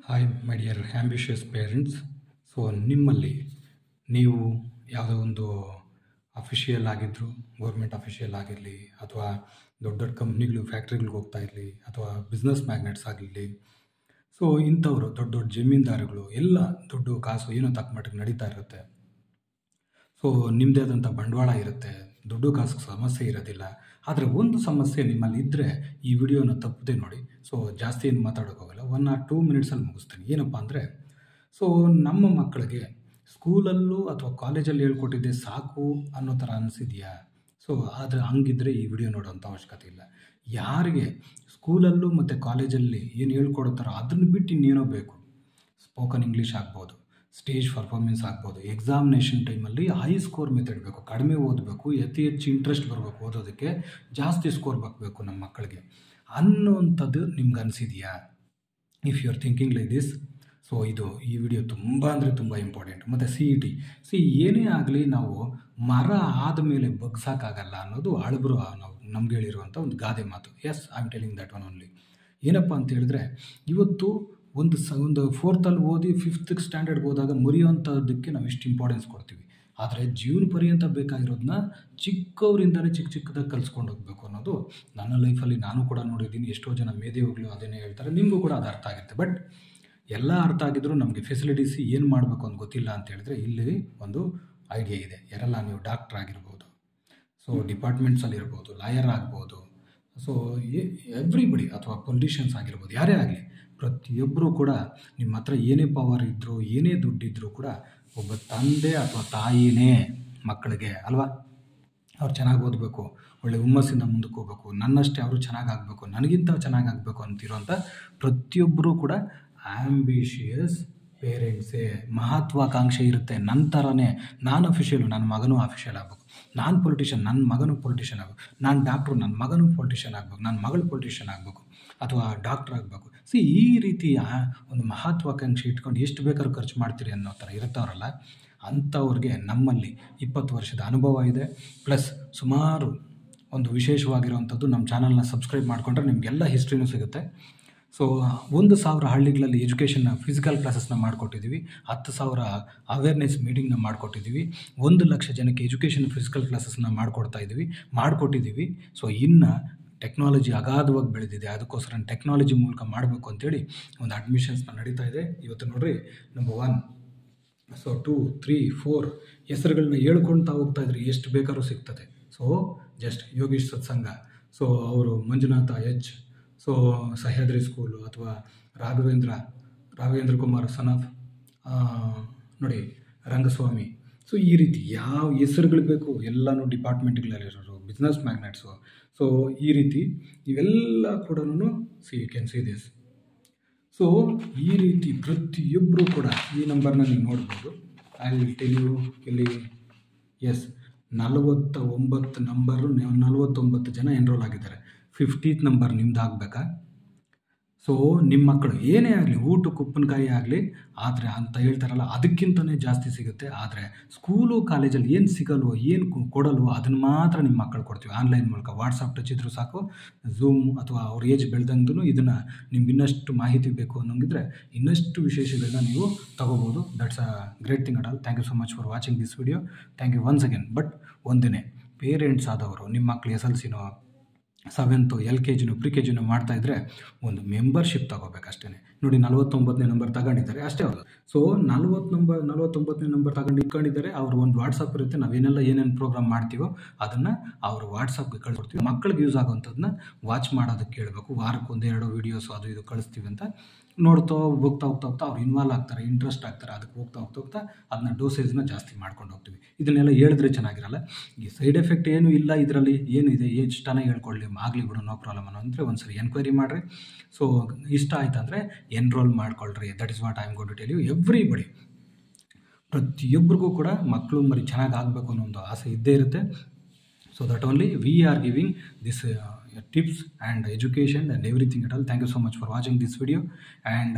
Hi my dear ambitious parents. So ನಿಮ್ಮಲ್ಲಿ ನೀವು ಯಾವುದೋ ಒಂದು ಅಫಿಷಿಯಲ್ ಆಗಿದ್ದರು, ಗೌರ್ಮೆಂಟ್ ಅಫಿಷಿಯಲ್ ಆಗಿರಲಿ, ಅಥವಾ ದೊಡ್ಡ ದೊಡ್ಡ ಕಂಪ್ನಿಗಳು ಫ್ಯಾಕ್ಟ್ರಿಗಳಿಗೆ ಹೋಗ್ತಾ ಇರಲಿ, ಅಥವಾ ಬಿಸ್ನೆಸ್ ಮ್ಯಾಗ್ನೆಟ್ಸ್ ಆಗಿರಲಿ, ಸೊ ಇಂಥವರು ದೊಡ್ಡ ದೊಡ್ಡ ಜಮೀನ್ದಾರುಗಳು ಎಲ್ಲ ದುಡ್ಡು ಕಾಸು ಏನೋ ತಕ್ಕ ಮಟ್ಟಿಗೆ ನಡೀತಾ ಇರುತ್ತೆ. ಸೊ ನಿಮ್ಮದೇ ಆದಂಥ ಬಂಡವಾಳ ಇರುತ್ತೆ, ದುಡ್ಡು ಕಾಸು ಸಮಸ್ಯೆ ಇರೋದಿಲ್ಲ. ಆದರೆ ಒಂದು ಸಮಸ್ಯೆ ನಿಮ್ಮಲ್ಲಿ ಇದ್ದರೆ ಈ ವಿಡಿಯೋನ ತಪ್ಪದೆ ನೋಡಿ. ಸೊ ಜಾಸ್ತಿ ಏನು ಮಾತಾಡೋಕ್ಕೋಗಲ್ಲ, 1 or 2 ಮಿನಿಟ್ಸಲ್ಲಿ ಮುಗಿಸ್ತೀನಿ. ಏನಪ್ಪ ಅಂದರೆ, ಸೊ ನಮ್ಮ ಮಕ್ಕಳಿಗೆ ಸ್ಕೂಲಲ್ಲೂ ಅಥವಾ ಕಾಲೇಜಲ್ಲಿ ಹೇಳ್ಕೊಟ್ಟಿದ್ದೆ ಸಾಕು ಅನ್ನೋ ಥರ ಅನಿಸಿದೆಯಾ? ಸೊ ಆದರೆ ಹಂಗಿದ್ರೆ ಈ ವಿಡಿಯೋ ನೋಡೋಂಥ ಅವಶ್ಯಕತೆ ಇಲ್ಲ. ಯಾರಿಗೆ ಸ್ಕೂಲಲ್ಲೂ ಮತ್ತು ಕಾಲೇಜಲ್ಲಿ ಏನು ಹೇಳ್ಕೊಡ್ತಾರೋ ಅದನ್ನು ಬಿಟ್ಟು ಇನ್ನೇನೋ ಬೇಕು. ಸ್ಪೋಕನ್ ಇಂಗ್ಲೀಷ್ ಆಗ್ಬೋದು, ಸ್ಟೇಜ್ ಪರ್ಫಾರ್ಮೆನ್ಸ್ ಆಗ್ಬೋದು, ಎಕ್ಸಾಮಿನೇಷನ್ ಟೈಮಲ್ಲಿ ಹೈ ಸ್ಕೋರ್ ಮೆಥಡ್ ಬೇಕು, ಕಡಿಮೆ ಓದಬೇಕು, ಅತಿ ಹೆಚ್ಚು ಇಂಟ್ರೆಸ್ಟ್ ಬರಬೇಕು ಓದೋದಕ್ಕೆ, ಜಾಸ್ತಿ ಸ್ಕೋರ್ ಬರಬೇಕು ನಮ್ಮ ಮಕ್ಕಳಿಗೆ ಅನ್ನೋವಂಥದ್ದು ನಿಮ್ಗೆ ಅನಿಸಿದೆಯಾ? If you are thinking like this, so ಈ ವಿಡಿಯೋ ತುಂಬ ಅಂದರೆ ತುಂಬ ಇಂಪಾರ್ಟೆಂಟ್. ಮತ್ತು ಸಿ ಏನೇ ಆಗಲಿ ನಾವು ಮರ ಆದಮೇಲೆ ಬಗ್ಸೋಕ್ಕಾಗಲ್ಲ ಅನ್ನೋದು ಹಳಬರು ನಾವು ನಮ್ಗೆ ಹೇಳಿರುವಂಥ ಒಂದು ಗಾದೆ ಮಾತು. Yes, I am telling that one only. ಏನಪ್ಪ ಅಂತ ಹೇಳಿದ್ರೆ, ಇವತ್ತು ಒಂದು 4th ಓದಿ 5th ಸ್ಟ್ಯಾಂಡರ್ಡ್ಗೆ ಹೋದಾಗ ಮುರಿಯುವಂಥದ್ದಕ್ಕೆ ನಾವು ಇಷ್ಟು ಇಂಪಾರ್ಟೆನ್ಸ್ ಕೊಡ್ತೀವಿ. ಆದರೆ ಜೀವನ ಪರ್ಯಂತ ಬೇಕಾಗಿರೋದನ್ನ ಚಿಕ್ಕವರಿಂದಲೇ ಚಿಕ್ಕದಾಗಿ ಕಲಿಸ್ಕೊಂಡು ಹೋಗಬೇಕು ಅನ್ನೋದು ನನ್ನ ಲೈಫಲ್ಲಿ ನಾನು ಕೂಡ ನೋಡಿದ್ದೀನಿ. ಎಷ್ಟೋ ಜನ ಮೇಧಾವಿಗಳು ಅದನ್ನೇ ಹೇಳ್ತಾರೆ, ನಿಮಗೂ ಕೂಡ ಅದು ಅರ್ಥ ಆಗುತ್ತೆ. ಬಟ್ ಎಲ್ಲ ಅರ್ಥ ಆಗಿದ್ರೂ ನಮಗೆ ಫೆಸಿಲಿಟೀಸ್ ಏನು ಮಾಡಬೇಕು ಅಂತ ಗೊತ್ತಿಲ್ಲ ಅಂತ ಹೇಳಿದ್ರೆ, ಇಲ್ಲಿ ಒಂದು ಐಡಿಯಾ ಇದೆ. ಯಾರೆಲ್ಲ ನೀವು ಡಾಕ್ಟ್ರ್ ಆಗಿರ್ಬೋದು, ಸೊ ಡಿಪಾರ್ಟ್ಮೆಂಟ್ಸಲ್ಲಿ ಇರ್ಬೋದು, ಲಾಯರ್ ಆಗ್ಬೋದು, ಸೊ ಎವ್ರಿಬಡಿ, ಅಥವಾ ಪೊಲಿಟಿಷಿಯನ್ಸ್ ಆಗಿರ್ಬೋದು, ಯಾರೇ ಆಗಲಿ, ಪ್ರತಿಯೊಬ್ಬರೂ ಕೂಡ ನಿಮ್ಮ ಹತ್ರ ಏನೇ ಪವರ್ ಇದ್ದರೂ ಏನೇ ದುಡ್ಡಿದ್ರೂ ಕೂಡ ಒಬ್ಬ ತಂದೆ ಅಥವಾ ತಾಯಿನೇ ಮಕ್ಕಳಿಗೆ ಅಲ್ವಾ, ಅವ್ರು ಚೆನ್ನಾಗಿ ಓದಬೇಕು, ಒಳ್ಳೆ ಹುಮ್ಮಸ್ಸಿಂದ ಮುಂದಕ್ಕೆ ಹೋಗ್ಬೇಕು, ನನ್ನಷ್ಟೇ ಅವರು ಚೆನ್ನಾಗಾಗಬೇಕು, ನನಗಿಂತ ಚೆನ್ನಾಗಾಗಬೇಕು ಅಂತಿರೋಂಥ ಪ್ರತಿಯೊಬ್ಬರೂ ಕೂಡ ಆ್ಯಂಬಿಷಿಯಸ್ ಪೇರೆಂಟ್ಸೇ. ಮಹತ್ವಾಕಾಂಕ್ಷೆ ಇರುತ್ತೆ. ನನ್ನ ಥರನೇ ನಾನು ಅಫಿಷಿಯಲು, ನನ್ನ ಮಗನೂ ಅಫಿಷಿಯಲ್ ಆಗಬೇಕು, ನಾನು ಪೊಲಿಟಿಷಿಯನ್, ನನ್ನ ಮಗನೂ ಪೊಲಿಟಿಷಿಯನ್ ಆಗಬೇಕು, ನಾನು ಡಾಕ್ಟ್ರು, ನನ್ನ ಮಗನೂ ಪೊಲಿಟಿಷಿಯನ್ ಆಗಬೇಕು, ನನ್ನ ಮಗಳು ಪೊಲಿಟಿಷಿಯನ್ ಆಗಬೇಕು, ಅಥವಾ ಡಾಕ್ಟ್ರ್ ಆಗಬೇಕು. ಈ ರೀತಿಯ ಒಂದು ಮಹತ್ವಾಕಾಂಕ್ಷೆ ಇಟ್ಕೊಂಡು ಎಷ್ಟು ಬೇಕಾದ್ರೂ ಖರ್ಚು ಮಾಡ್ತೀರಿ ಅನ್ನೋ ಥರ ಇರ್ತಾವ್ರಲ್ಲ, ಅಂಥವ್ರಿಗೆ ನಮ್ಮಲ್ಲಿ 20 ವರ್ಷದ ಅನುಭವ ಇದೆ. ಪ್ಲಸ್ ಸುಮಾರು ಒಂದು ವಿಶೇಷವಾಗಿರುವಂಥದ್ದು, ನಮ್ಮ ಚಾನಲ್ನ ಸಬ್ಸ್ಕ್ರೈಬ್ ಮಾಡಿಕೊಂಡ್ರೆ ನಿಮಗೆಲ್ಲ ಹಿಸ್ಟ್ರಿನೂ ಸಿಗುತ್ತೆ. ಸೊ 1,000 ಹಳ್ಳಿಗಳಲ್ಲಿ ಎಜುಕೇಷನ್ನ ಫಿಸಿಕಲ್ ಕ್ಲಾಸಸ್ನ ಮಾಡಿಕೊಟ್ಟಿದ್ದೀವಿ, 10,000 ಅವೇರ್ನೆಸ್ ಮೀಟಿಂಗ್ನ ಮಾಡಿಕೊಟ್ಟಿದ್ದೀವಿ, 1,00,000 ಜನಕ್ಕೆ ಎಜುಕೇಷನ್ ಫಿಸಿಕಲ್ ಕ್ಲಾಸಸ್ನ ಮಾಡಿಕೊಟ್ಟಿದ್ದೀವಿ. ಸೊ ಇನ್ನು ಟೆಕ್ನಾಲಜಿ ಅಗಾಧವಾಗಿ ಬೆಳೆದಿದೆ, ಅದಕ್ಕೋಸ್ಕರ ಟೆಕ್ನಾಲಜಿ ಮೂಲಕ ಮಾಡಬೇಕು ಅಂತೇಳಿ ಒಂದು ಅಡ್ಮಿಷನ್ಸ್ನ ನಡೀತಾ ಇದೆ. ಇವತ್ತು ನೋಡ್ರಿ, ನಂಬರ್ 1, ಸೊ 2, 3, 4 ಹೆಸರುಗಳನ್ನ ಹೇಳ್ಕೊಳ್ತಾ ಹೋಗ್ತಾ ಇದ್ರೆ ಎಷ್ಟು ಬೇಕಾದ್ರೂ ಸಿಗ್ತದೆ. So just Yogish Satsang, so ಅವರು Manjunath H, so Sahyadri school, ಅಥವಾ ರಾಘವೇಂದ್ರ ಕುಮಾರ್ ಸನ್ ಆಫ್ ನೋಡಿ ರಂಗಸ್ವಾಮಿ. ಸೊ ಈ ರೀತಿ ಯಾವ ಹೆಸರುಗಳು ಬೇಕು ಎಲ್ಲನೂ ಡಿಪಾರ್ಟ್ಮೆಂಟ್ಗಳಲ್ಲಿರೋರು, ಬಿಸ್ನೆಸ್ ಮ್ಯಾಗ್ನೆಟ್ಸು. ಸೊ ಈ ರೀತಿ ಇವೆಲ್ಲ ಕೂಡ you can see this. So ಈ ರೀತಿ ಪ್ರತಿಯೊಬ್ಬರು ಕೂಡ ಈ ನಂಬರ್ನ ನೀವು ನೋಡ್ಬೋದು. ಐ ವಿಲ್ ಟೆಲ್ ಯು ಇಲ್ಲಿ. ಎಸ್, 49 ನಂಬರು, 49 ಜನ ಎನ್ರೋಲ್ ಆಗಿದ್ದಾರೆ. 50th ನಂಬರ್ ನಿಮ್ದು ಆಗಬೇಕಾ? ಸೊ ನಿಮ್ಮ ಮಕ್ಕಳು ಏನೇ ಆಗಲಿ, ಊಟಕ್ಕೆ ಉಪ್ಪಿನಕಾಯಿ ಆಗಲಿ, ಆದರೆ ಅಂತ ಹೇಳ್ತಾರಲ್ಲ, ಅದಕ್ಕಿಂತಲೇ ಜಾಸ್ತಿ ಸಿಗುತ್ತೆ. ಆದರೆ ಸ್ಕೂಲು ಕಾಲೇಜಲ್ಲಿ ಏನು ಸಿಗಲ್ವೋ, ಏನು ಕೊಡಲ್ವೋ ಅದನ್ನು ಮಾತ್ರ ನಿಮ್ಮ ಮಕ್ಕಳು ಕೊಡ್ತೀವಿ ಆನ್ಲೈನ್ ಮೂಲಕ. ವಾಟ್ಸಪ್ ಟಚ್ ಇದ್ರೂ ಸಾಕು, ಝೂಮ್ ಅಥವಾ ಅವ್ರ ಏಜ್ ಬೆಳೆದಂಗೂ ಇದನ್ನು ನಿಮ್ಗೆ ಇನ್ನಷ್ಟು ಮಾಹಿತಿ ಬೇಕು ಅನ್ನೋಂಗಿದ್ರೆ ಇನ್ನಷ್ಟು ವಿಶೇಷಗಳನ್ನ ನೀವು ತಗೋಬೋದು. That's a great thing at all. Thank you so much for watching this video. Thank you once again. But ಒಂದೇ, ಪೇರೆಂಟ್ಸ್ ಆದವರು ನಿಮ್ಮ ಮಕ್ಕಳು SLCನೋ 7th LKGನೋ ಪ್ರಿಕೆಜಿನೋ ಮಾಡ್ತಾಯಿದ್ರೆ ಒಂದು ಮೆಂಬರ್ಶಿಪ್ ತಗೋಬೇಕಷ್ಟೇ. ನೋಡಿ, 49ನೇ ನಂಬರ್ ತಗೊಂಡಿದ್ದಾರೆ ಅಷ್ಟೇ ಅವರು. ಸೊ 49ನೇ ನಂಬರ್ ಇಟ್ಕೊಂಡಿದ್ದಾರೆ. ಅವ್ರು ಒಂದು ವಾಟ್ಸಪ್ ಇರುತ್ತೆ, ಏನೇನು ಪ್ರೋಗ್ರಾಮ್ ಮಾಡ್ತೀವೋ ಅದನ್ನು ಅವರು ವಾಟ್ಸಪ್ಗೆ ಕಳಿಸ್ಕೊಡ್ತೀವಿ. ಮಕ್ಕಳಿಗೆ ಯೂಸ್ ಆಗೋವಂಥದ್ದನ್ನ ವಾಚ್ ಮಾಡೋದಕ್ಕೆ ಕೇಳಬೇಕು. ವಾರಕ್ಕೆ 1-2 ವೀಡಿಯೋಸು ಅದು ಇದು ಕಳಿಸ್ತೀವಿ ಅಂತ ನೋಡ್ತಾ ಹೋಗ್ತಾ ಅವ್ರು ಇನ್ವಾಲ್ವ್ ಆಗ್ತಾರೆ, ಇಂಟ್ರೆಸ್ಟ್ ಆಗ್ತಾರೆ. ಅದಕ್ಕೆ ಹೋಗ್ತಾ ಅದನ್ನ ಡೋಸೇಜ್ನ ಜಾಸ್ತಿ ಮಾಡ್ಕೊಂಡು ಹೋಗ್ತೀವಿ. ಇದನ್ನೆಲ್ಲ ಹೇಳಿದ್ರೆ ಚೆನ್ನಾಗಿರಲ್ಲ. ಈ ಸೈಡ್ ಎಫೆಕ್ಟ್ ಏನೂ ಇಲ್ಲ, ಇದರಲ್ಲಿ ಏನಿದೆ ಎಷ್ಟನ್ನ ಹೇಳ್ಕೊಳ್ಳಿ, ಆಗಲಿ ಬಿಡು, ನೋ ಪ್ರಾಬ್ಲಮ್ ಅನ್ನೋ ಅಂದರೆ ಒಂದ್ಸರಿ ಎನ್ಕ್ವೈರಿ ಮಾಡಿರಿ. ಸೊ ಇಷ್ಟ ಆಯ್ತಂದರೆ ಎನ್ರೋಲ್ ಮಾಡ್ಕೊಳ್ರಿ. That is what I am going to tell you. Everybody, ಪ್ರತಿಯೊಬ್ಬರಿಗೂ ಕೂಡ ಮಕ್ಕಳು ಮರಿ ಚೆನ್ನಾಗಿ ಆಗಬೇಕು ಅನ್ನೋ ಒಂದು ಆಸೆ ಇದ್ದೇ ಇರುತ್ತೆ. So that only we are giving this tips and education and everything at all. Thank you so much for watching this video. And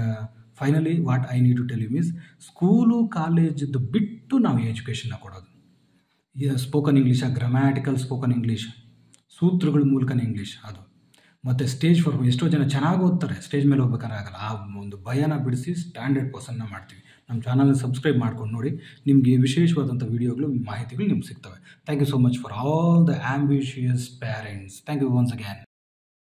finally what I need to tell you is, school ಕಾಲೇಜದ್ದು ಬಿಟ್ಟು ನಾವು ಎಜುಕೇಷನ್ನ ಕೊಡೋದು. Spoken English, grammatical spoken English, ಸೂತ್ರಗಳ ಮೂಲಕನೇ English, ಅದು ಮತ್ತು stage four ಎಷ್ಟೋ ಜನ ಚೆನ್ನಾಗಿ ಓದ್ತಾರೆ, ಸ್ಟೇಜ್ ಮೇಲೆ ಹೋಗ್ಬೇಕಾದ್ರೆ ಆಗಲ್ಲ. ಆ ಒಂದು ಭಯನ ಬಿಡಿಸಿ ಸ್ಟ್ಯಾಂಡರ್ಡ್ ಪರ್ಸನ್ನ ಮಾಡ್ತೀವಿ. ನಮ್ಮ ಚಾನಲ್ನ ಸಬ್ಸ್ಕ್ರೈಬ್ ಮಾಡ್ಕೊಂಡು ನೋಡಿ, ನಿಮಗೆ ವಿಶೇಷವಾದಂಥ ವೀಡಿಯೋಗಳು, ಮಾಹಿತಿಗಳು ನಿಮ್ಗೆ ಸಿಗ್ತವೆ. Thank you so much for all the ambitious parents. Thank you once again.